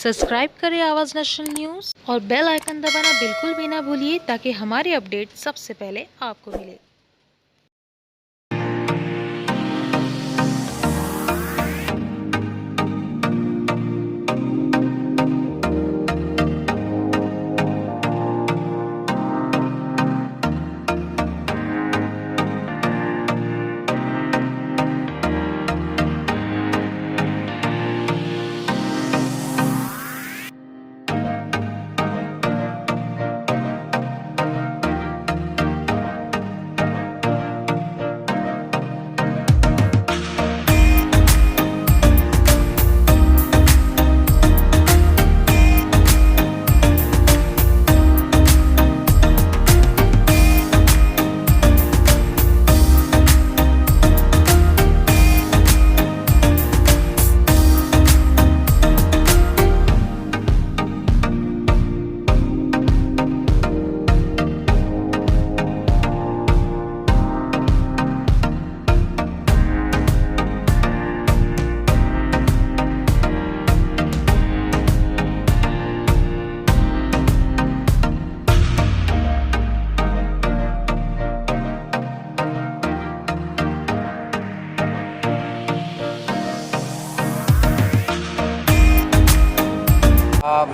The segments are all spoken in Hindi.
सब्सक्राइब करें आवाज़ नेशनल न्यूज़ और बेल आइकन दबाना बिल्कुल भी ना भूलिए ताकि हमारी अपडेट सबसे पहले आपको मिले।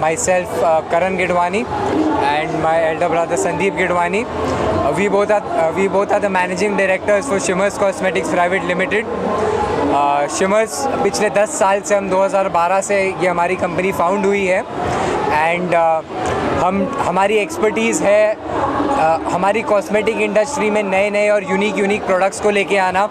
Myself, Karan Gidwani, and my elder brother Sandeep Gidwani. We both are the managing directors for Shimmers Cosmetics Private Limited. Shimmers पिछले 10 साल से हम 2012 से ये हमारी कंपनी फाउंड हुई है एंड हमारी एक्सपर्टीज़ है हमारी कॉस्मेटिक इंडस्ट्री में नए और यूनिक प्रोडक्ट्स को लेके आना।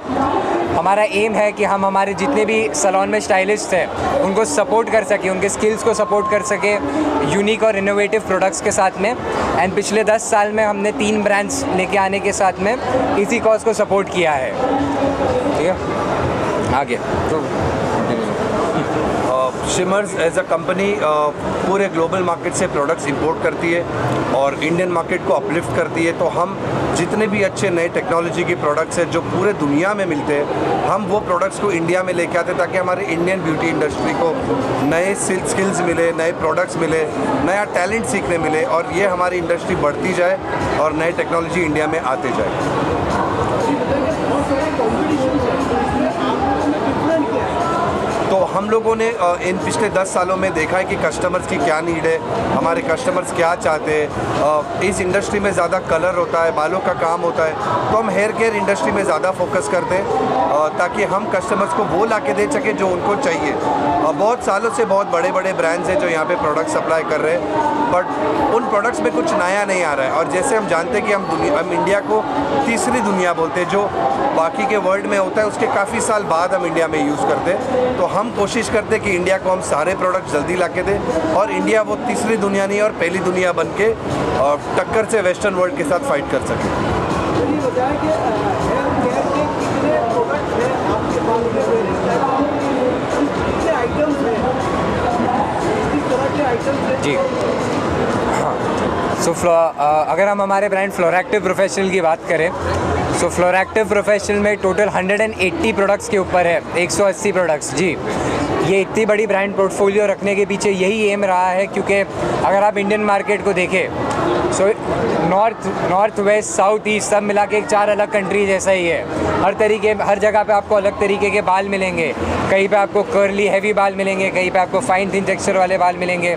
हमारा एम है कि हम हमारे जितने भी सैलून में स्टाइलिस्ट हैं उनको सपोर्ट कर सकें, उनके स्किल्स को सपोर्ट कर सकें यूनिक और इनोवेटिव प्रोडक्ट्स के साथ में। एंड पिछले 10 साल में हमने 3 ब्रांड्स लेके आने के साथ में इसी कॉज को सपोर्ट किया है। ठीक है, आगे तो शिमर्स एज अ कंपनी पूरे ग्लोबल मार्केट से प्रोडक्ट्स इंपोर्ट करती है और इंडियन मार्केट को अपलिफ्ट करती है। तो हम जितने भी अच्छे नए टेक्नोलॉजी के प्रोडक्ट्स हैं जो पूरे दुनिया में मिलते हैं, हम वो प्रोडक्ट्स को इंडिया में लेके आते हैं ताकि हमारे इंडियन ब्यूटी इंडस्ट्री को नए स्किल्स मिले, नए प्रोडक्ट्स मिले, नया टैलेंट सीखने मिले और ये हमारी इंडस्ट्री बढ़ती जाए और नए टेक्नोलॉजी इंडिया में आते जाए। तो हम लोगों ने इन पिछले 10 सालों में देखा है कि कस्टमर्स की क्या नीड है, हमारे कस्टमर्स क्या चाहते हैं। इस इंडस्ट्री में ज़्यादा कलर होता है, बालों का काम होता है, तो हम हेयर केयर इंडस्ट्री में ज़्यादा फोकस करते हैं ताकि हम कस्टमर्स को वो ला के दे सकें जो उनको चाहिए। बहुत सालों से बहुत बड़े ब्रांड्स हैं जो यहाँ पे प्रोडक्ट सप्लाई कर रहे हैं, बट उन प्रोडक्ट्स में कुछ नया नहीं आ रहा है। और जैसे हम जानते हैं कि हम इंडिया को तीसरी दुनिया बोलते हैं, जो बाकी के वर्ल्ड में होता है उसके काफ़ी साल बाद हम इंडिया में यूज़ करते हैं। तो हम कोशिश करते हैं कि इंडिया को हम सारे प्रोडक्ट जल्दी ला के दें और इंडिया वो तीसरी दुनिया नहीं और पहली दुनिया बन के टक्कर से वेस्टर्न वर्ल्ड के साथ फाइट कर सके। जी हाँ, सो अगर हम हमारे ब्रांड फ्लोरैक्टिव प्रोफेशनल की बात करें, सो फ्लोरैक्टिव प्रोफेशनल में टोटल 180 प्रोडक्ट्स के ऊपर है, 180 प्रोडक्ट्स। जी, ये इतनी बड़ी ब्रांड पोर्टफोलियो रखने के पीछे यही एम रहा है क्योंकि अगर आप इंडियन मार्केट को देखें so north west south east सब मिला के 4 अलग कंट्री जैसा ही है। हर जगह पे आपको अलग तरीके के बाल मिलेंगे, कहीं पे आपको कर्ली हैवी बाल मिलेंगे, कहीं पे आपको फाइन थिन टेक्सचर वाले बाल मिलेंगे।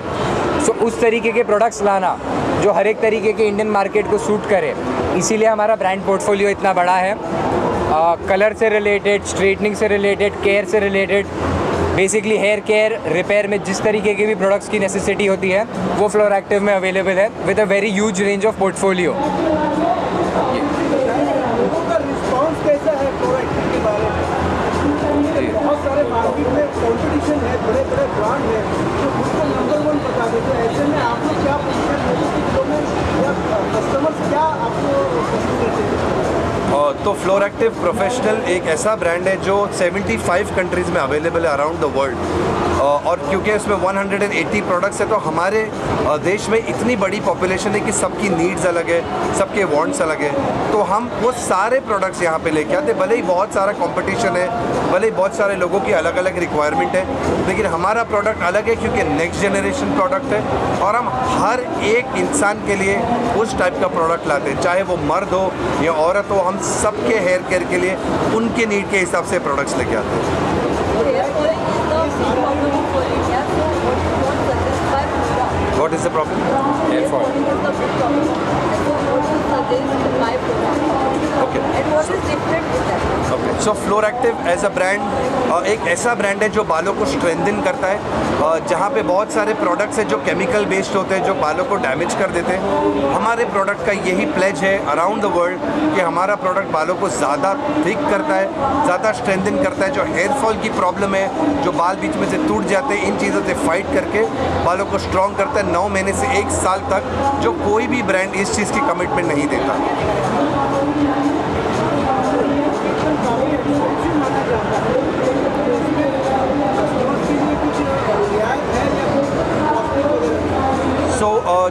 सो उस तरीके के प्रोडक्ट्स लाना जो हर एक तरीके के इंडियन मार्केट को सूट करे, इसीलिए हमारा ब्रांड पोर्टफोलियो इतना बड़ा है। कलर से रिलेटेड, स्ट्रेटनिंग से रिलेटेड, केयर से related, basically hair care repair में जिस तरीके के भी प्रोडक्ट्स की नेसेसिटी होती है वो फ्लोरैक्टिव में अवेलेबल है with a very huge range of portfolio. बहुत सारे मार्केट में कंपटीशन है, बड़े ब्रांड है जो खुद नंबर 1 बता देते हैं। ऐसे में आप लोग क्या कस्टमर्स क्या आपको पसंद करते हैं? तो फ्लोरैक्टिव प्रोफेशनल एक ऐसा ब्रांड है जो 75 कंट्रीज़ में अवेलेबल है अराउंड द वर्ल्ड। और क्योंकि इसमें 180 प्रोडक्ट्स है तो हमारे देश में इतनी बड़ी पॉपुलेशन है कि सबकी नीड्स अलग है, सबके वांट्स अलग है, तो हम वो सारे प्रोडक्ट्स यहाँ पे लेके आते। भले ही बहुत सारा कंपटीशन है, भले ही बहुत सारे लोगों की अलग अलग रिक्वायरमेंट है, लेकिन हमारा प्रोडक्ट अलग है क्योंकि नेक्स्ट जनरेशन प्रोडक्ट है और हम हर एक इंसान के लिए उस टाइप का प्रोडक्ट लाते हैं, चाहे वो मर्द हो या औरत हो। हम सबके हेयर केयर के लिए उनके नीड के हिसाब से प्रोडक्ट्स लेके आते हैं। What is the problem? Hair fall. Okay. So Floractive as a brand एक ऐसा ब्रांड है जो बालों को स्ट्रेंथन करता है, जहाँ पे बहुत सारे प्रोडक्ट्स हैं जो केमिकल बेस्ड होते हैं जो बालों को डैमेज कर देते हैं। हमारे प्रोडक्ट का यही प्लेज है अराउंड द वर्ल्ड कि हमारा प्रोडक्ट बालों को ज़्यादा थिक करता है, ज़्यादा स्ट्रेंथन करता है। जो हेयर फॉल की प्रॉब्लम है, जो बाल बीच में से टूट जाते हैं, इन चीज़ों से फाइट करके बालों को स्ट्रॉन्ग करता है 9 महीने से 1 साल तक, जो कोई भी ब्रांड इस चीज़ की कमिटमेंट नहीं देता।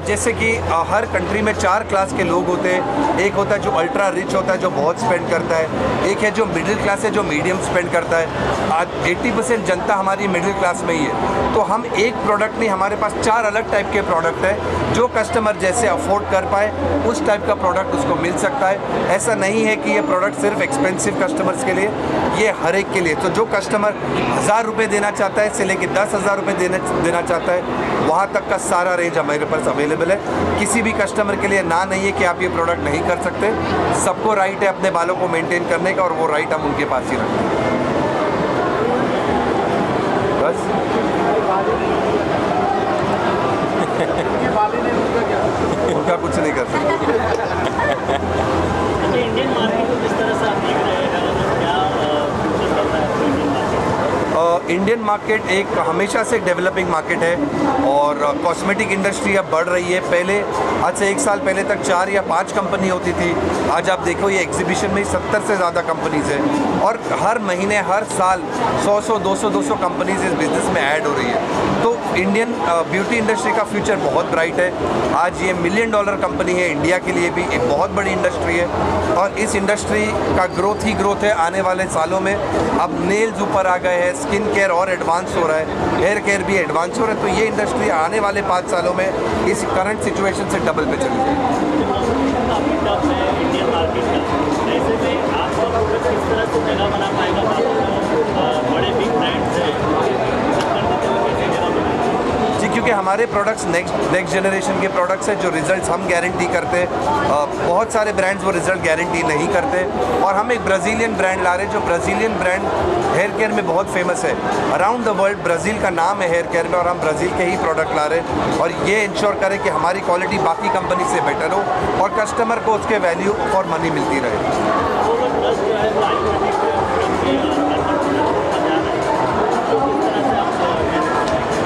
जैसे कि हर कंट्री में 4 क्लास के लोग होते हैं। एक होता है जो अल्ट्रा रिच होता है, जो बहुत स्पेंड करता है। एक है जो मिडिल क्लास है, जो मीडियम स्पेंड करता है। आज 80% जनता हमारी मिडिल क्लास में ही है। तो हम एक प्रोडक्ट नहीं, हमारे पास 4 अलग टाइप के प्रोडक्ट है। जो कस्टमर जैसे अफोर्ड कर पाए उस टाइप का प्रोडक्ट उसको मिल सकता है। ऐसा नहीं है कि ये प्रोडक्ट सिर्फ एक्सपेंसिव कस्टमर्स के लिए, ये हर एक के लिए। तो जो कस्टमर 1000 रुपये देना चाहता है से लेकर 10,000 रुपये देना चाहता है, वहाँ तक का सारा रेंज हमारे पास अवेलेबल है। किसी भी कस्टमर के लिए ना नहीं है कि आप ये प्रोडक्ट नहीं कर सकते। सबको राइट है अपने बालों को मेंटेन करने का और वो राइट हम उनके पास ही रखते हैं। बस उनका कुछ नहीं कर सकते। इंडियन मार्केट को किस तरह से आप देख रहे हैं, क्या फ्यूचर चल रहा है इंडियन मार्केट एक हमेशा से डेवलपिंग मार्केट है और कॉस्मेटिक इंडस्ट्री अब बढ़ रही है। पहले आज से 1 साल पहले तक 4 या 5 कंपनी होती थी। आज आप देखो ये एग्जीबिशन में 70 से ज़्यादा कंपनीज हैं और हर महीने हर साल 100 200 कंपनीज इस बिज़नेस में ऐड हो रही है। तो इंडियन ब्यूटी इंडस्ट्री का फ्यूचर बहुत ब्राइट है। आज ये $1 मिलियन कंपनी है, इंडिया के लिए भी एक बहुत बड़ी इंडस्ट्री है और इस इंडस्ट्री का ग्रोथ ही ग्रोथ है। आने वाले सालों में अब नेल्स ऊपर आ गए हैं, स्किन केयर और एडवांस हो रहा है, हेयर केयर भी एडवांस हो रहा है। तो ये इंडस्ट्री आने वाले 5 सालों में इस करंट सिचुएशन से डबल पे चली जाएगी। काफ़ी टफ है इंडियन मार्केट का, ऐसे में आपका प्रोडक्ट किस तरह से जगह बना पाएगा बड़े बिग ब्रांड्स हैं जी? क्योंकि हमारे प्रोडक्ट्स नेक्स्ट जनरेशन के प्रोडक्ट्स हैं जो रिजल्ट्स हम गारंटी करते हैं। बहुत सारे ब्रांड्स वो रिजल्ट गारंटी नहीं करते और हम एक ब्राज़ीलियन ब्रांड ला रहे हैं जो ब्राज़ीलियन ब्रांड हेयर केयर में बहुत फेमस है। अराउंड द वर्ल्ड ब्राज़ील का नाम है हेयर केयर में और हम ब्राज़ील के ही प्रोडक्ट ला रहे हैं और ये इंश्योर करें कि हमारी क्वालिटी बाकी कंपनी से बेटर हो और कस्टमर को उसके वैल्यू फॉर मनी मिलती रहे।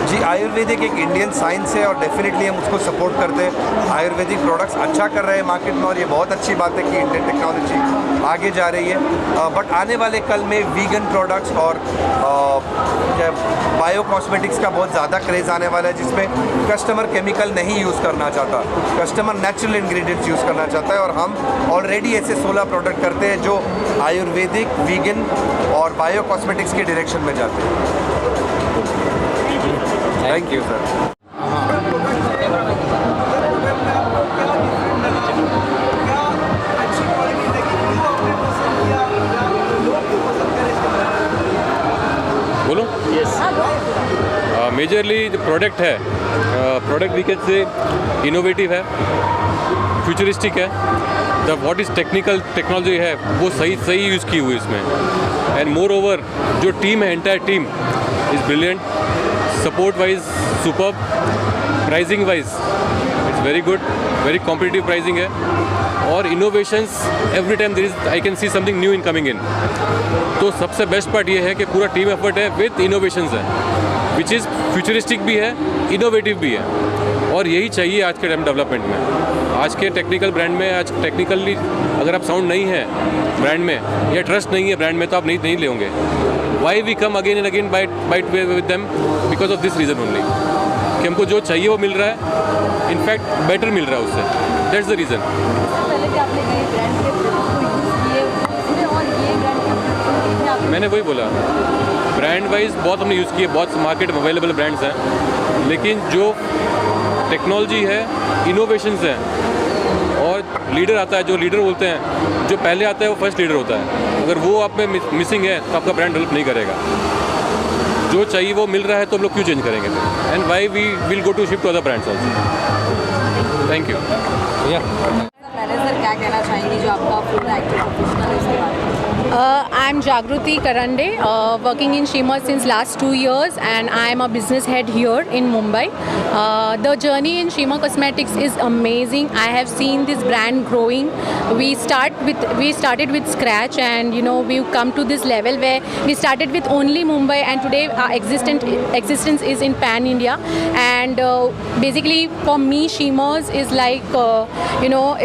जी, आयुर्वेदिक एक इंडियन साइंस है और डेफिनेटली हम उसको सपोर्ट करते हैं। आयुर्वेदिक प्रोडक्ट्स अच्छा कर रहे हैं मार्केट में और ये बहुत अच्छी बात है कि इंडियन टेक्नोलॉजी आगे जा रही है। बट आने वाले कल में वीगन प्रोडक्ट्स और बायो कॉस्मेटिक्स का बहुत ज़्यादा क्रेज़ आने वाला है, जिसमें कस्टमर केमिकल नहीं यूज़ करना चाहता, कस्टमर नेचुरल इंग्रेडिएंट्स यूज़ करना चाहता है। और हम ऑलरेडी ऐसे 16 प्रोडक्ट करते हैं जो आयुर्वेदिक, वीगन और बायो कॉस्मेटिक्स के डायरेक्शन में जाते हैं। Thank you sir. बोलो। मेजरली जो प्रोडक्ट है, product we can say innovative है, फ्यूचरिस्टिक है। द व्हाट इज़ टेक्नोलॉजी है वो सही यूज़ की हुई इसमें। एंड मोर ओवर जो टीम है, entire team is brilliant. Support wise super, pricing wise it's very good, very competitive pricing है और innovations every time there is I can see something new in coming in. तो सबसे बेस्ट पार्ट ये है कि पूरा टीम एफर्ट है विद इनोवेशंस है, विच इज़ फ्यूचरिस्टिक भी है, इनोवेटिव भी है और यही चाहिए आज के टाइम डेवलपमेंट में। आज के टेक्निकल ब्रांड में, आज टेक्निकली अगर आप साउंड नहीं है ब्रांड में या ट्रस्ट नहीं है ब्रांड में, तो आप नहीं लेंगे। Why we come again and again bite with them because of this reason only, कि हमको जो चाहिए वो मिल रहा है, इनफैक्ट बेटर मिल रहा है उससे। That's the reason. मैंने वही बोला, ब्रांड वाइज बहुत हमने यूज़ किए, बहुत मार्केट में अवेलेबल ब्रांड्स हैं, लेकिन जो टेक्नोलॉजी है, इनोवेशंस हैं, और लीडर आता है, जो लीडर बोलते हैं, जो पहले आता है वो फर्स्ट लीडर होता है। अगर वो आप में मिसिंग है तो आपका ब्रांड डेवलप नहीं करेगा। जो चाहिए वो मिल रहा है तो हम लोग क्यों चेंज करेंगे फिर? And why we will go to shift to other brands also. Thank you. Manager क्या कहना चाहेंगी जो आपका फूड एक्टिव प्रोफेशनल है इसके बारे में? I am Jagruti Karande, working in Shima since last 2 years, and I am a business head here in Mumbai. The journey in Shima Cosmetics is amazing. I have seen this brand growing. We started with scratch, and we've come to this level where we started with only Mumbai, and today our existence is in pan India. And basically for me, Shima's is like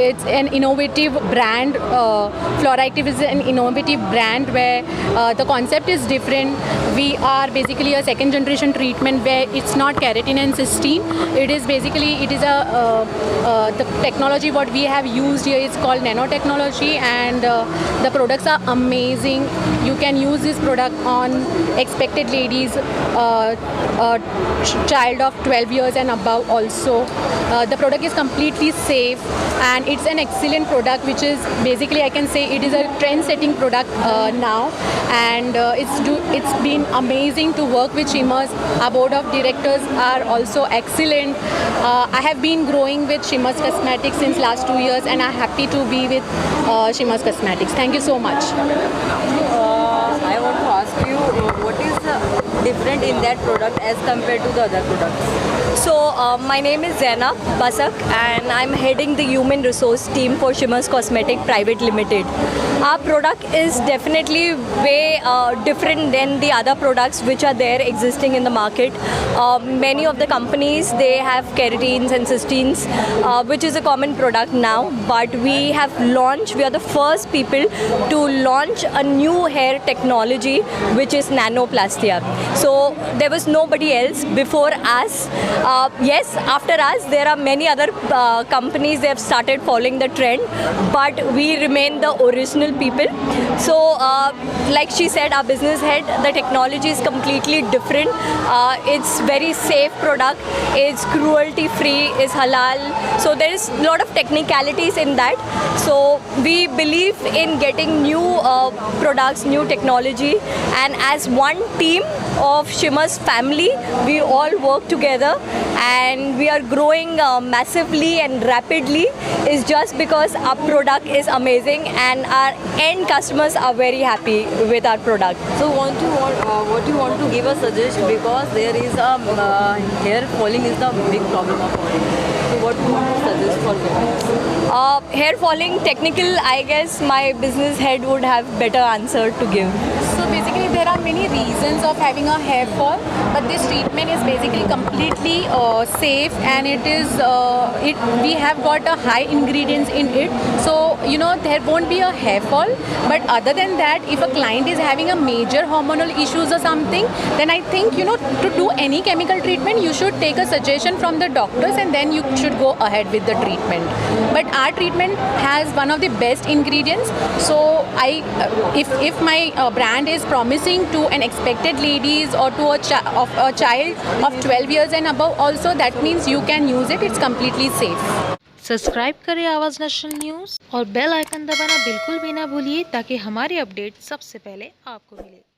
it's an innovative brand. Floractive is an innovative brand where the concept is different. We are basically a second generation treatment where it's not keratin and cysteine. It is the technology what we have used here is called nanotechnology, and the products are amazing. You can use this product on expected ladies, child of 12 years and above also. The product is completely safe, and it's an excellent product, which is basically, I can say it is a trend-setting product now, and it's been amazing to work with Shima's. Our board of directors are also excellent. I have been growing with Shima's Cosmetics since last 2 years, and I'm happy to be with Shima's Cosmetics. Thank you so much. I want to ask you, what is different in that product as compared to the other products? So, my name is Zainab Basak, and I'm heading the human resource team for Shima's Cosmetics Private Limited. Our product is definitely way different than the other products which are there existing in the market. Many of the companies, they have keratins and cysteines, which is a common product now, but we are the first people to launch a new hair technology, which is nanoplastia. So there was nobody else before us. Yes, after us, there are many other companies, they have started following the trend, but we remain the original people. So like she said, our business head, the technology is completely different. It's very safe product, it's cruelty free, it's halal, so there is a lot of technicalities in that. So we believe in getting new products, new technology, and as one team of Shima's family, we all work together, and we are growing massively and rapidly. Is just because our product is amazing and our end customers are very happy with our product. So what you want to give a suggestion, because there is a hair falling is the big problem of all. So what do you want to suggest for them? Hair falling, technical, I guess my business head would have better answer to give. So basically there are many reasons of having a hair fall, but this treatment is basically completely safe, and it is we have got a high ingredients in it, so there won't be a hair fall. But other than that, if a client is having a major hormonal issues or something, then I think to do any chemical treatment, you should take a suggestion from the doctors, and then you should go ahead with the treatment. But our treatment has one of the best ingredients, so if my brand is promising to an expected ladies or to a child of 12 years and above also, that means you can use it. It's completely safe. Subscribe करें आवाज़ नेशनल न्यूज़ और बेल आइकन दबाना बिल्कुल भी ना भूलिए, ताकि हमारी अपडेट सबसे पहले आपको मिले।